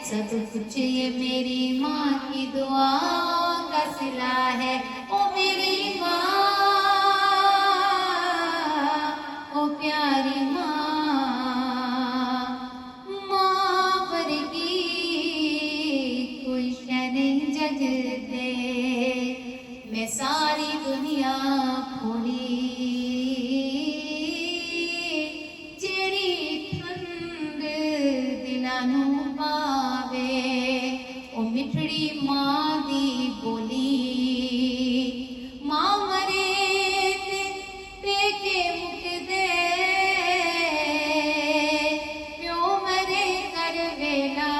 सब कुछ ये मेरी माँ की दुआओं का सिला है। ओ मेरी माँ, ओ प्यारी माँ, माँ वर्गी कोई शय नहीं जगते। मैं सारी दुनिया फोड़ी जेड़ी ठंड दिलां नूं पावे। ओ मिठड़ी मां दी बोली, मां मरे ते पेके मुकदे, प्यो मरे कर वेला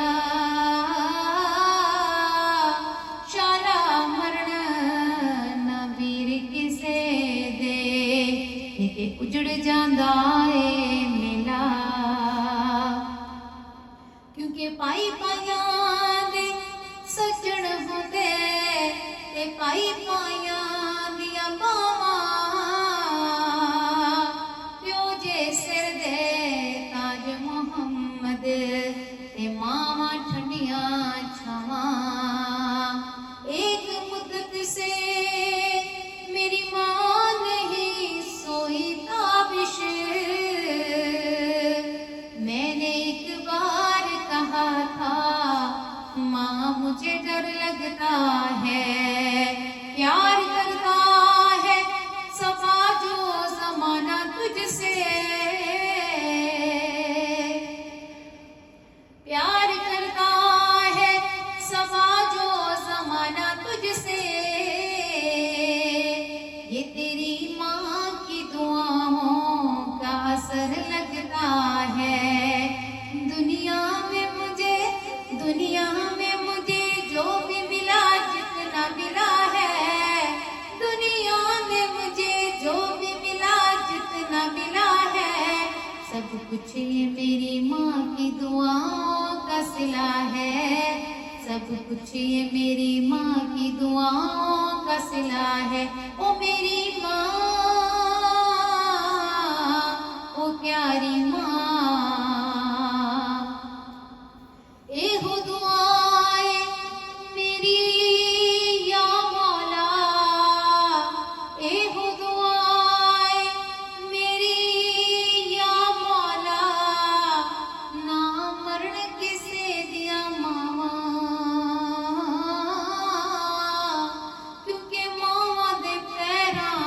शाला मरण ना वीर किसे दे। ते उजड़ जांदा ए मेला, क्योंकि पाई पाइयां दे सजण होंदे ते पाई पाइयां दियां बावां। प्यो जे सिर दे ताज मुहम्मद ते मावां ठंडियां छावां। एक मुद्दत से मेरी माँ नहीं सोई ताबिश। मैंने एक बार कहा था, माँ मुझे डर लगता है, प्यार करता है सबा जो जमाना तुझसे। प्यार करता है सबा जो जमाना तुझसे। ये तेरी माँ की दुआओं का असर लगता है। दुनिया में मुझे जो भी मिला जितना मिला है, दुनिया में मुझे जो भी मिला जितना मिला है, सब कुछ ये मेरी माँ की दुआओं का सिला है। सब कुछ ये मेरी माँ की दुआओं का सिला है। ओ मेरी माँ, ओ प्यारी माँ, एहो दुआएं मेरी या मौला, एहो दुआएं मेरी या मौला। ना मरण किसे दिया मावा, क्योंकि मावा दे पैरां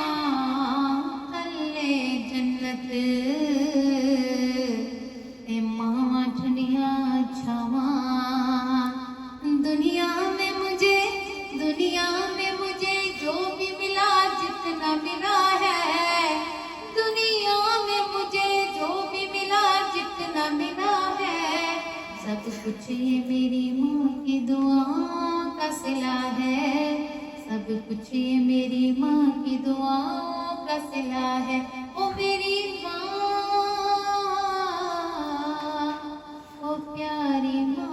थल्ले जन्नत ते मावा ठंडियां छावां। दुनिया में मुझे जो भी मिला जितना मिला है, दुनिया में मुझे जो भी मिला जितना मिला है, सब कुछ ये मेरी माँ की दुआओं का सिला है। सब कुछ ये मेरी माँ की दुआओं का सिला है। ओ मेरी माँ, ओ प्यारी माँ।